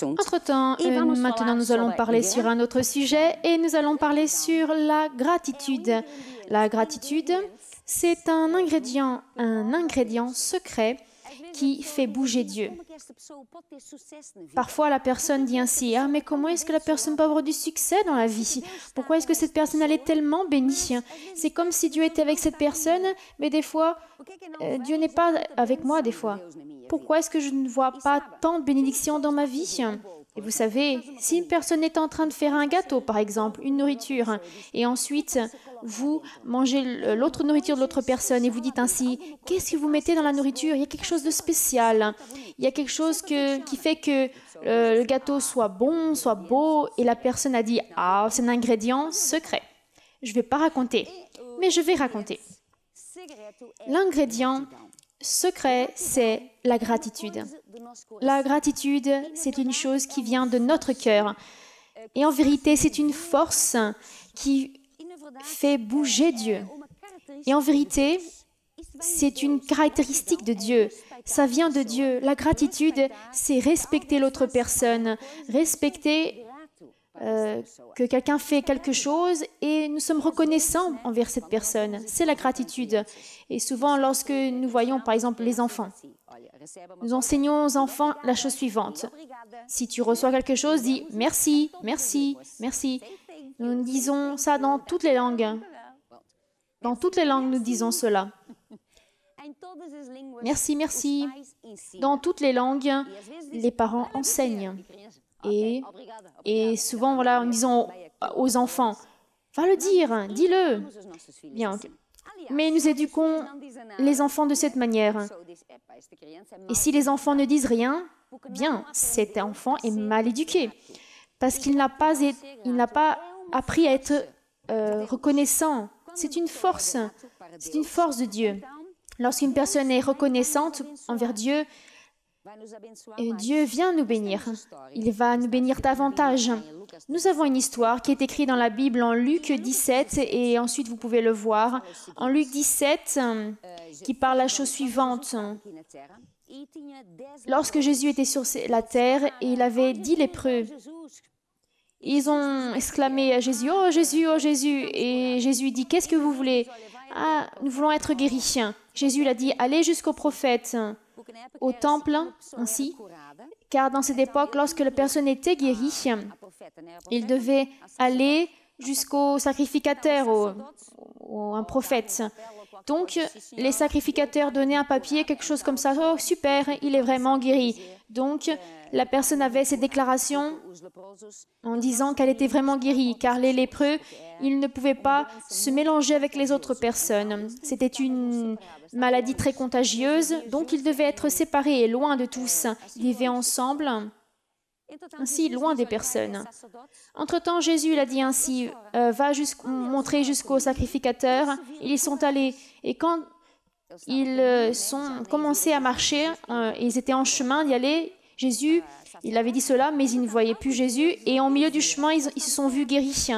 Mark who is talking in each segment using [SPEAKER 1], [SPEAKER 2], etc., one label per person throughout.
[SPEAKER 1] Entre-temps, maintenant nous allons parler sur un autre sujet et nous allons parler sur la gratitude. La gratitude, c'est un ingrédient secret qui fait bouger Dieu. Parfois, la personne dit ainsi, « Ah, mais comment est-ce que la personne peut avoir du succès dans la vie? Pourquoi est-ce que cette personne elle est tellement bénie? C'est comme si Dieu était avec cette personne, mais des fois, Dieu n'est pas avec moi des fois. Pourquoi est-ce que je ne vois pas tant de bénédictions dans ma vie? » Et vous savez, si une personne est en train de faire un gâteau, par exemple, une nourriture, et ensuite vous mangez l'autre nourriture de l'autre personne et vous dites ainsi, qu'est-ce que vous mettez dans la nourriture? Il y a quelque chose de spécial. Il y a quelque chose qui fait que le gâteau soit bon, soit beau, et la personne a dit, ah, c'est un ingrédient secret. Je ne vais pas raconter, mais je vais raconter. L'ingrédient secret, c'est la gratitude. La gratitude, c'est une chose qui vient de notre cœur. Et en vérité, c'est une force qui fait bouger Dieu. Et en vérité, c'est une caractéristique de Dieu. Ça vient de Dieu. La gratitude, c'est respecter l'autre personne, respecter que quelqu'un fait quelque chose et nous sommes reconnaissants envers cette personne. C'est la gratitude. Et souvent, lorsque nous voyons, par exemple, les enfants, nous enseignons aux enfants la chose suivante. Si tu reçois quelque chose, dis « merci, merci, merci ». Nous disons ça dans toutes les langues. Dans toutes les langues, nous disons cela. Merci, merci. Dans toutes les langues, les parents enseignent. Et souvent, voilà, en disant aux enfants, va le dire, dis-le. Bien. Mais nous éduquons les enfants de cette manière. Et si les enfants ne disent rien, bien, cet enfant est mal éduqué. Parce qu'il n'a pas appris à être reconnaissant. C'est une force de Dieu. Lorsqu'une personne est reconnaissante envers Dieu, Dieu vient nous bénir. Il va nous bénir davantage. Nous avons une histoire qui est écrite dans la Bible en Luc 17 et ensuite vous pouvez le voir. En Luc 17, qui parle la chose suivante. Lorsque Jésus était sur la terre et il avait 10 lépreux, ils ont exclamé à Jésus, « Oh Jésus, oh Jésus !» Et Jésus dit, « Qu'est-ce que vous voulez ?»« Ah, nous voulons être guéris. » Jésus l'a dit, « Allez jusqu'au prophète, au temple, ainsi. » Car dans cette époque, lorsque la personne était guérie, il devait aller jusqu'au sacrificateur, un prophète. Donc, les sacrificateurs donnaient un papier, quelque chose comme ça. « Oh, super, il est vraiment guéri. » Donc, la personne avait cette déclaration en disant qu'elle était vraiment guérie, car les lépreux, ils ne pouvaient pas se mélanger avec les autres personnes. C'était une maladie très contagieuse, donc ils devaient être séparés et loin de tous. Ils vivaient ensemble, ainsi loin des personnes. Entre-temps, Jésus l'a dit ainsi, va montrer jusqu'au sacrificateur. Ils sont allés, et quand ils sont commencé à marcher, ils étaient en chemin d'y aller, Jésus, il avait dit cela, mais ils ne voyaient plus Jésus, et en milieu du chemin, ils se sont vus guéris.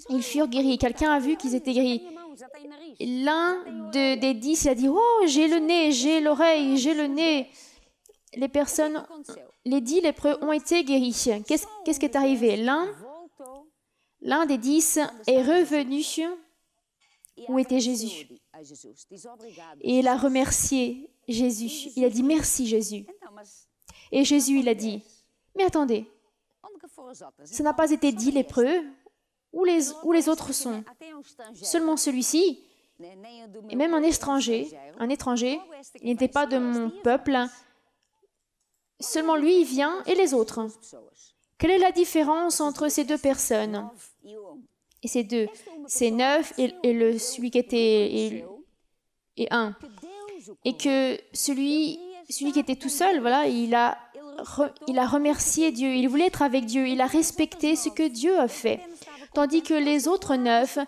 [SPEAKER 1] Ils furent guéris. Quelqu'un a vu qu'ils étaient guéris. L'un des 10, il a dit, « Oh, j'ai le nez, j'ai l'oreille, j'ai le nez. » Les personnes, les 10 lépreux ont été guéris. Qu'est-ce qui est arrivé? L'un des 10 est revenu où était Jésus. Et il a remercié Jésus. Il a dit, « Merci Jésus. » Et Jésus, il a dit, « Mais attendez, ça n'a pas été 10 lépreux, où les autres sont? Seulement celui-ci, et même un étranger, il n'était pas de mon peuple, seulement lui, il vient, et les autres. Quelle est la différence entre ces deux personnes? Et ces deux, c'est 9 et celui qui était et 1. Et que celui qui était tout seul, voilà, il a remercié Dieu, il voulait être avec Dieu, il a respecté ce que Dieu a fait. Tandis que les autres 9,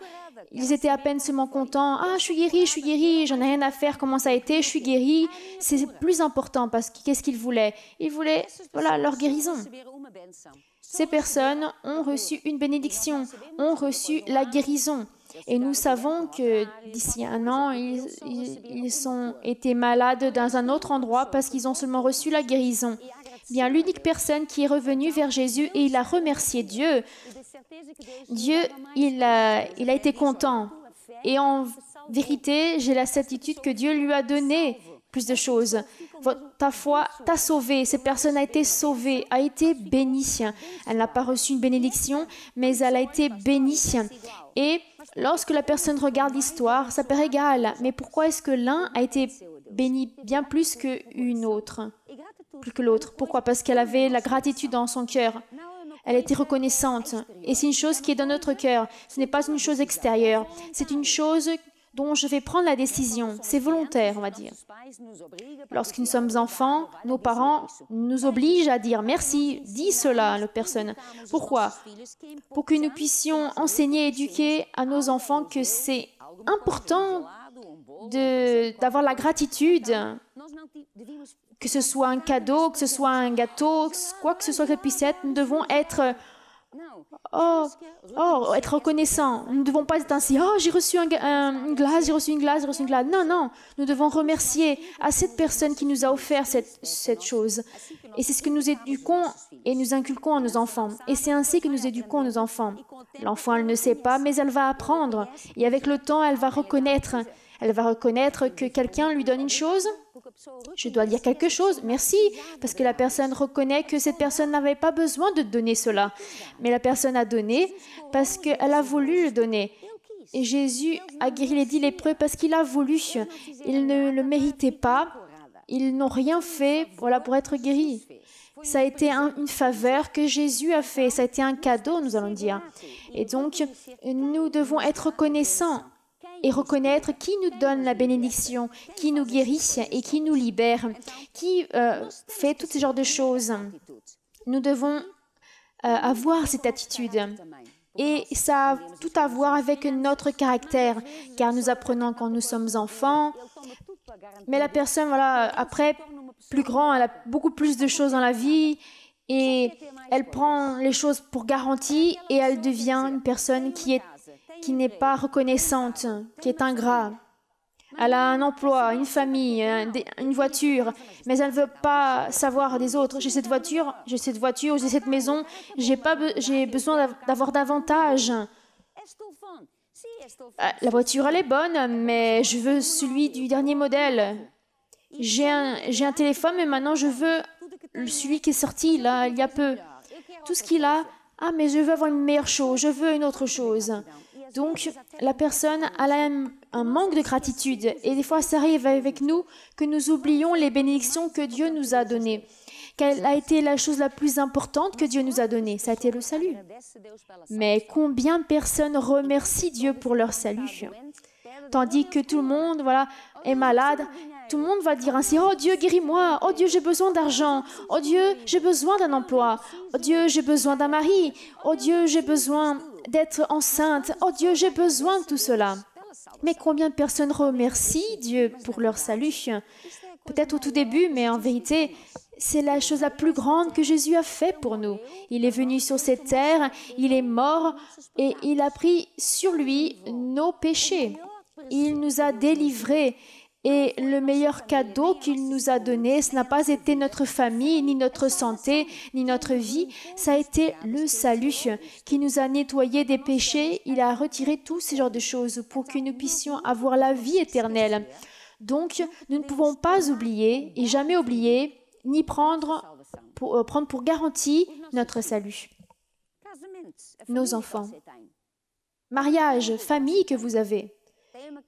[SPEAKER 1] ils étaient à peine seulement contents. « Ah, je suis guéri, j'en ai rien à faire, comment ça a été, je suis guéri. » C'est plus important parce que qu'est-ce qu'ils voulaient? Ils voulaient, voilà, leur guérison. Ces personnes ont reçu une bénédiction, ont reçu la guérison. Et nous savons que d'ici un an, ils ont été malades dans un autre endroit parce qu'ils ont seulement reçu la guérison. Bien, l'unique personne qui est revenue vers Jésus et il a remercié Dieu, il a été content. Et en vérité, j'ai la certitude que Dieu lui a donné plus de choses. Ta foi t'a sauvé. Cette personne a été sauvée, a été bénie. Elle n'a pas reçu une bénédiction, mais elle a été bénie. Et lorsque la personne regarde l'histoire, ça paraît égal. Mais pourquoi est-ce que l'un a été béni bien plus qu'une autre, plus que l'autre? Pourquoi? Parce qu'elle avait la gratitude dans son cœur. Elle était reconnaissante. Et c'est une chose qui est dans notre cœur. Ce n'est pas une chose extérieure. C'est une chose dont je vais prendre la décision. C'est volontaire, on va dire. Lorsque nous sommes enfants, nos parents nous obligent à dire merci. Dis cela à la personne. Pourquoi? Pour que nous puissions enseigner et éduquer à nos enfants que c'est important d'avoir la gratitude, que ce soit un cadeau, que ce soit un gâteau, quoi que ce soit que puisse être, nous devons être être reconnaissants. Nous ne devons pas être ainsi, j'ai reçu une glace, j'ai reçu une glace, j'ai reçu une glace. Non, non, nous devons remercier à cette personne qui nous a offert cette chose. Et c'est ce que nous éduquons et nous inculquons à nos enfants. Et c'est ainsi que nous éduquons nos enfants. L'enfant, elle ne sait pas, mais elle va apprendre. Et avec le temps, elle va reconnaître. Elle va reconnaître que quelqu'un lui donne une chose. Je dois dire quelque chose, merci, parce que la personne reconnaît que cette personne n'avait pas besoin de donner cela. Mais la personne a donné parce qu'elle a voulu le donner. Et Jésus a guéri les 10 lépreux parce qu'il a voulu. Ils ne le méritaient pas. Ils n'ont rien fait pour être guéris. Ça a été une faveur que Jésus a fait. Ça a été un cadeau, nous allons dire. Et donc, nous devons être reconnaissants et reconnaître qui nous donne la bénédiction, qui nous guérit et qui nous libère, qui fait tous ces genres de choses. Nous devons avoir cette attitude. Et ça a tout à voir avec notre caractère, car nous apprenons quand nous sommes enfants. Mais la personne, après, plus grand, elle a beaucoup plus de choses dans la vie et elle prend les choses pour garantie et elle devient une personne qui n'est pas reconnaissante, qui est ingrat. Elle a un emploi, une famille, une voiture, mais elle ne veut pas savoir des autres. J'ai cette voiture, j'ai cette maison, j'ai besoin d'avoir davantage. La voiture, elle est bonne, mais je veux celui du dernier modèle. J'ai un téléphone, mais maintenant je veux celui qui est sorti là, il y a peu. Tout ce qu'il a, mais je veux avoir une meilleure chose, je veux une autre chose. Donc, la personne a un manque de gratitude. Et des fois, ça arrive avec nous que nous oublions les bénédictions que Dieu nous a données. Quelle a été la chose la plus importante que Dieu nous a donnée? Ça a été le salut. Mais combien de personnes remercient Dieu pour leur salut? Tandis que tout le monde est malade, tout le monde va dire ainsi, « Oh Dieu, guéris-moi! Oh Dieu, j'ai besoin d'argent! Oh Dieu, j'ai besoin d'un emploi! Oh Dieu, j'ai besoin d'un mari! Oh Dieu, j'ai besoin d'être enceinte! Oh Dieu, j'ai besoin de tout cela! » Mais combien de personnes remercient Dieu pour leur salut? Peut-être au tout début, mais en vérité, c'est la chose la plus grande que Jésus a fait pour nous. Il est venu sur cette terre, il est mort et il a pris sur lui nos péchés. Il nous a délivrés. Et le meilleur cadeau qu'il nous a donné, ce n'a pas été notre famille, ni notre santé, ni notre vie. Ça a été le salut qui nous a nettoyés des péchés. Il a retiré tous ces genres de choses pour que nous puissions avoir la vie éternelle. Donc, nous ne pouvons pas oublier, et jamais oublier, ni prendre pour garantie notre salut. Nos enfants. Mariage, famille que vous avez.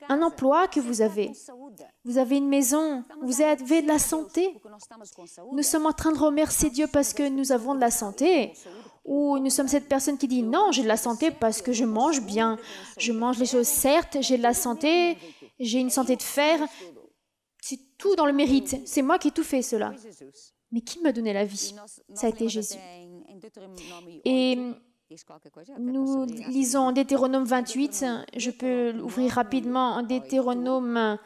[SPEAKER 1] Un emploi que vous avez une maison, vous avez de la santé. Nous sommes en train de remercier Dieu parce que nous avons de la santé. Ou nous sommes cette personne qui dit non, j'ai de la santé parce que je mange bien. Je mange les choses, certes, j'ai de la santé, j'ai une santé de fer. C'est tout dans le mérite. C'est moi qui ai tout fait cela. Mais qui m'a donné la vie? Ça a été Jésus. Et nous lisons Deutéronome 28, je peux l'ouvrir rapidement en Deutéronome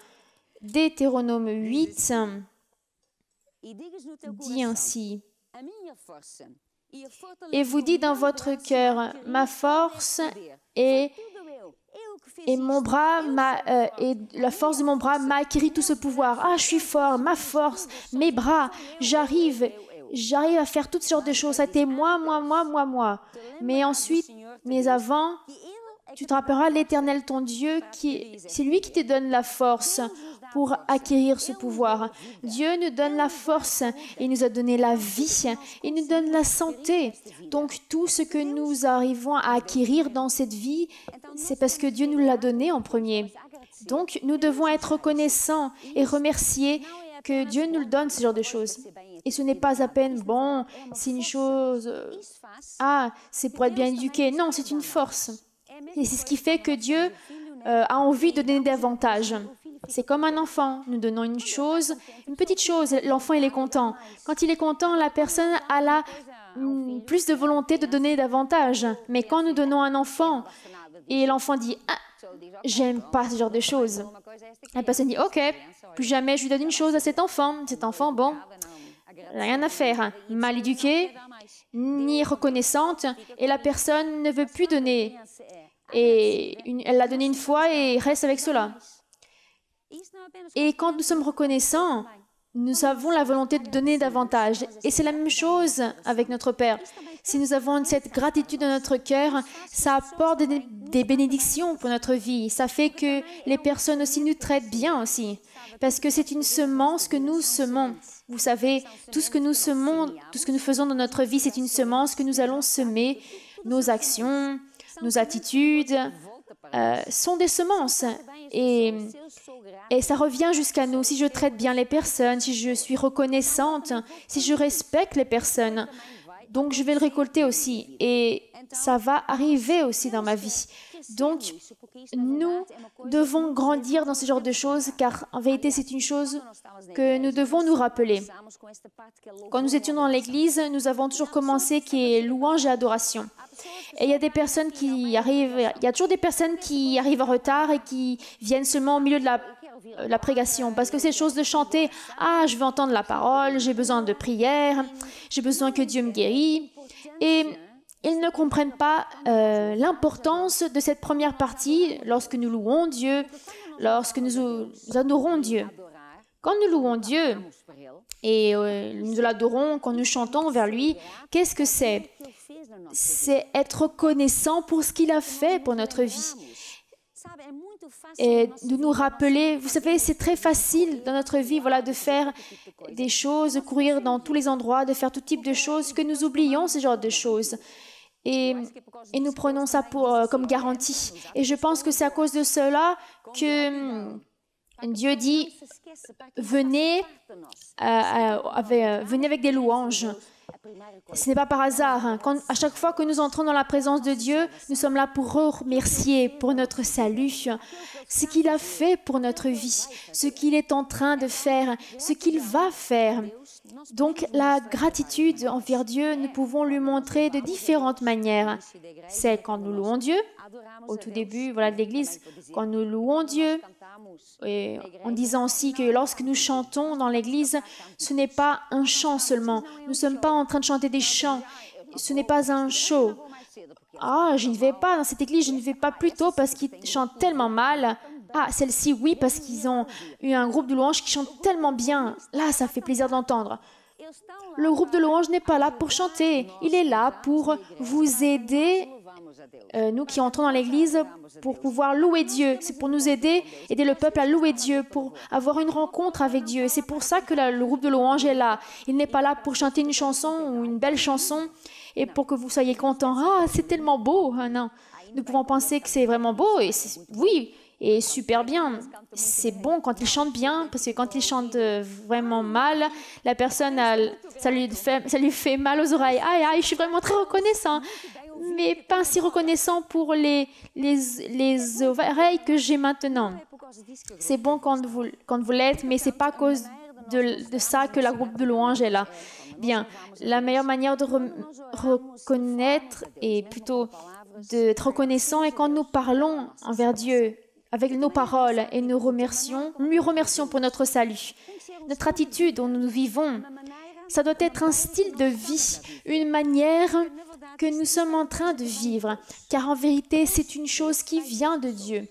[SPEAKER 1] 8, dit ainsi, et vous dites dans votre cœur, ma force et mon bras et la force de mon bras m'a acquis tout ce pouvoir. Ah, je suis fort, ma force, mes bras, j'arrive à faire toutes sortes de choses. Ça a été moi. Mais ensuite, mais avant, tu te rappelleras l'Éternel, ton Dieu, c'est lui qui te donne la force pour acquérir ce pouvoir. Dieu nous donne la force, il nous a donné la vie, il nous donne la santé. Donc tout ce que nous arrivons à acquérir dans cette vie, c'est parce que Dieu nous l'a donné en premier. Donc nous devons être reconnaissants et remercier que Dieu nous le donne, ce genre de choses. Et ce n'est pas à peine, bon, c'est une chose, c'est pour être bien éduqué. Non, c'est une force. Et c'est ce qui fait que Dieu a envie de donner davantage. C'est comme un enfant. Nous donnons une chose, une petite chose. L'enfant, il est content. Quand il est content, la personne a plus de volonté de donner davantage. Mais quand nous donnons un enfant et l'enfant dit « Ah, j'aime pas ce genre de choses », la personne dit « Ok, plus jamais je lui donne une chose à cet enfant. Cet enfant, bon, rien à faire. Mal éduqué, ni reconnaissante, et la personne ne veut plus donner. Et elle l'a donné une fois et reste avec cela. Et quand nous sommes reconnaissants, nous avons la volonté de donner davantage. Et c'est la même chose avec notre Père. Si nous avons cette gratitude dans notre cœur, ça apporte des bénédictions pour notre vie. Ça fait que les personnes aussi nous traitent bien aussi. Parce que c'est une semence que nous semons. Vous savez, tout ce que nous semons, tout ce que nous faisons dans notre vie, c'est une semence que nous allons semer. Nos actions, nos attitudes sont des semences. Et ça revient jusqu'à nous. Si je traite bien les personnes, si je suis reconnaissante, si je respecte les personnes, donc je vais le récolter aussi. Et ça va arriver aussi dans ma vie. Donc, nous devons grandir dans ce genre de choses, car en vérité, c'est une chose que nous devons nous rappeler. Quand nous étions dans l'église, nous avons toujours commencé qui est louange et adoration. Et il y a des personnes qui arrivent, il y a toujours des personnes qui arrivent en retard et qui viennent seulement au milieu de la prédication, parce que c'est chose de chanter, je veux entendre la parole, j'ai besoin de prière, j'ai besoin que Dieu me guérisse. Et ils ne comprennent pas l'importance de cette première partie lorsque nous louons Dieu, lorsque nous adorons Dieu. Quand nous louons Dieu et nous l'adorons, quand nous chantons vers lui, qu'est-ce que c'est? C'est être reconnaissant pour ce qu'il a fait pour notre vie. Et de nous rappeler, vous savez, c'est très facile dans notre vie, de faire des choses, de courir dans tous les endroits, de faire tout type de choses, que nous oublions ce genre de choses. Et nous prenons ça comme garantie. Et je pense que c'est à cause de cela que Dieu dit, venez avec des louanges. Ce n'est pas par hasard. À chaque fois que nous entrons dans la présence de Dieu, nous sommes là pour remercier pour notre salut, ce qu'il a fait pour notre vie, ce qu'il est en train de faire, ce qu'il va faire. Donc, la gratitude envers Dieu, nous pouvons lui montrer de différentes manières. C'est quand nous louons Dieu, au tout début de l'Église, quand nous louons Dieu, et en disant aussi que lorsque nous chantons dans l'Église, ce n'est pas un chant seulement. Nous ne sommes pas en train de chanter des chants. Ce n'est pas un show. Je ne vais pas dans cette église, je ne vais pas plus tôt parce qu'ils chantent tellement mal. Celle-ci, oui, parce qu'ils ont eu un groupe de louanges qui chante tellement bien. Là, ça fait plaisir d'entendre. Le groupe de louanges n'est pas là pour chanter. Il est là pour vous aider, nous qui entrons dans l'église, pour pouvoir louer Dieu. C'est pour nous aider le peuple à louer Dieu, pour avoir une rencontre avec Dieu. C'est pour ça que le groupe de louanges est là. Il n'est pas là pour chanter une chanson ou une belle chanson et pour que vous soyez contents. C'est tellement beau. Non, nous pouvons penser que c'est vraiment beau et oui, et super bien. C'est bon quand ils chantent bien, parce que quand ils chantent vraiment mal, la personne, ça lui fait mal aux oreilles. Je suis vraiment très reconnaissant. Mais pas si reconnaissant pour les oreilles que j'ai maintenant. C'est bon quand vous l'êtes, mais ce n'est pas à cause de ça que la groupe de louanges est là. Bien, la meilleure manière de reconnaître et plutôt d'être reconnaissant est quand nous parlons envers Dieu avec nos paroles et nous lui remercions pour notre salut. Notre attitude dont nous vivons, Ça doit être un style de vie, une manière que nous sommes en train de vivre, car en vérité, c'est une chose qui vient de Dieu.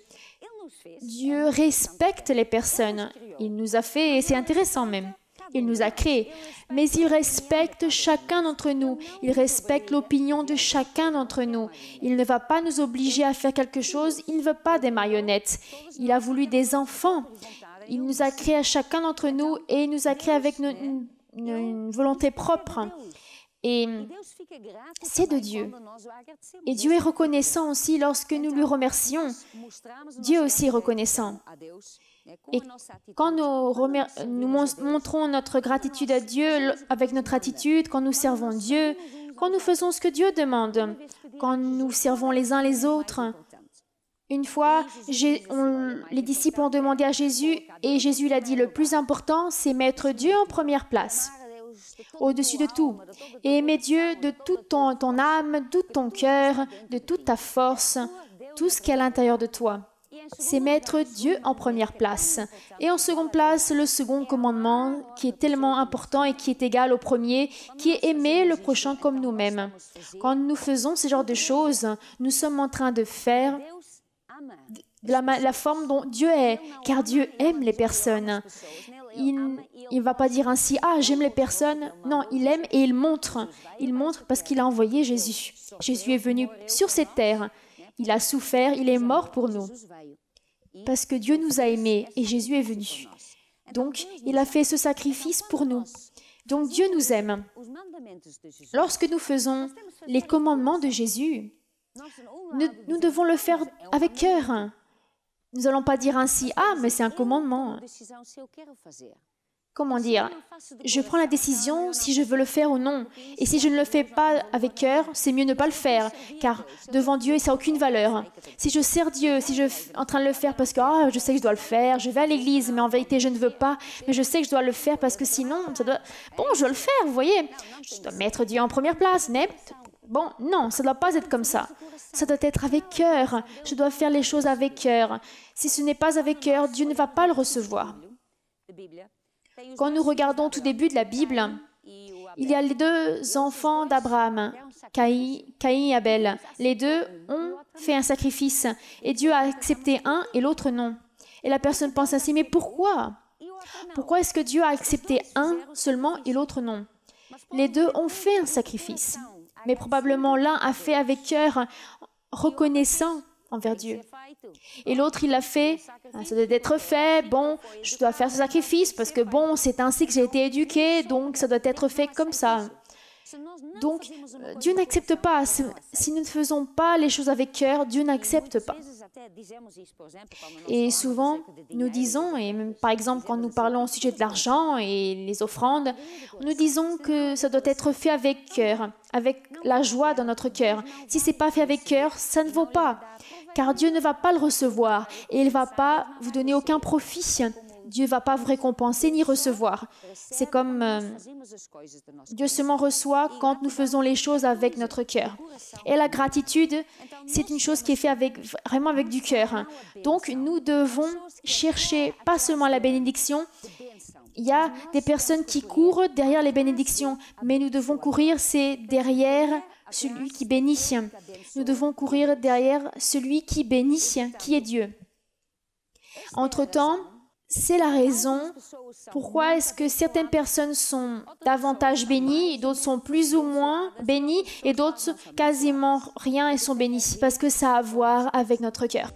[SPEAKER 1] Dieu respecte les personnes. Il nous a fait, et c'est intéressant même, il nous a créés, mais il respecte chacun d'entre nous. Il respecte l'opinion de chacun d'entre nous. Il ne va pas nous obliger à faire quelque chose. Il ne veut pas des marionnettes. Il a voulu des enfants. Il nous a créés à chacun d'entre nous et il nous a créés avec une volonté propre. Et c'est de Dieu. Et Dieu est reconnaissant aussi lorsque nous lui remercions. Dieu aussi est reconnaissant. Et quand nous montrons notre gratitude à Dieu avec notre attitude, quand nous servons Dieu, quand nous faisons ce que Dieu demande, quand nous servons les uns les autres. Une fois, les disciples ont demandé à Jésus et Jésus l'a dit, le plus important, c'est mettre Dieu en première place, au-dessus de tout. Et aimer Dieu de toute ton âme, de tout ton cœur, de toute ta force, tout ce qui est à l'intérieur de toi. C'est mettre Dieu en première place. Et en seconde place, le second commandement qui est tellement important et qui est égal au premier, qui est aimer le prochain comme nous-mêmes. Quand nous faisons ce genre de choses, nous sommes en train de faire de la forme dont Dieu est, car Dieu aime les personnes. Il ne va pas dire ainsi, « Ah, j'aime les personnes ». Non, il aime et il montre. Il montre parce qu'il a envoyé Jésus. Jésus est venu sur cette terre. Il a souffert, il est mort pour nous. Parce que Dieu nous a aimés et Jésus est venu. Donc, il a fait ce sacrifice pour nous. Donc, Dieu nous aime. Lorsque nous faisons les commandements de Jésus, nous devons le faire avec cœur. Nous n'allons pas dire ainsi, « Ah, mais c'est un commandement ». Comment dire? Je prends la décision si je veux le faire ou non. Et si je ne le fais pas avec cœur, c'est mieux ne pas le faire, car devant Dieu, ça n'a aucune valeur. Si je sers Dieu, si je suis en train de le faire parce que je sais que je dois le faire, je vais à l'église, mais en vérité, je ne veux pas, mais je sais que je dois le faire parce que sinon, ça doit... Bon, je dois le faire, vous voyez. Je dois mettre Dieu en première place, mais... Bon, non, ça ne doit pas être comme ça. Ça doit être avec cœur. Je dois faire les choses avec cœur. Si ce n'est pas avec cœur, Dieu ne va pas le recevoir. Quand nous regardons au tout début de la Bible, il y a les deux enfants d'Abraham, Caïn et Abel. Les deux ont fait un sacrifice et Dieu a accepté un et l'autre non. Et la personne pense ainsi, mais pourquoi? Pourquoi est-ce que Dieu a accepté un seulement et l'autre non? Les deux ont fait un sacrifice, mais probablement l'un a fait avec cœur reconnaissant envers Dieu. Et l'autre, il l'a fait, ça doit être fait, bon, je dois faire ce sacrifice parce que bon, c'est ainsi que j'ai été éduqué, donc ça doit être fait comme ça. Donc, Dieu n'accepte pas. Si nous ne faisons pas les choses avec cœur, Dieu n'accepte pas. Et souvent, nous disons, et même, par exemple, quand nous parlons au sujet de l'argent et les offrandes, nous disons que ça doit être fait avec cœur, avec la joie dans notre cœur. Si ce n'est pas fait avec cœur, ça ne vaut pas, car Dieu ne va pas le recevoir et il ne va pas vous donner aucun profit. Dieu ne va pas vous récompenser ni recevoir. C'est comme Dieu seulement reçoit quand nous faisons les choses avec notre cœur. Et la gratitude, c'est une chose qui est faite vraiment avec du cœur. Donc, nous devons chercher pas seulement la bénédiction. Il y a des personnes qui courent derrière les bénédictions, mais nous devons courir, c'est derrière celui qui bénit. Nous devons courir derrière celui qui bénit, qui est Dieu. Entre-temps, c'est la raison pourquoi est-ce que certaines personnes sont davantage bénies, d'autres sont plus ou moins bénies, et d'autres quasiment rien et sont bénies, parce que ça a à voir avec notre cœur.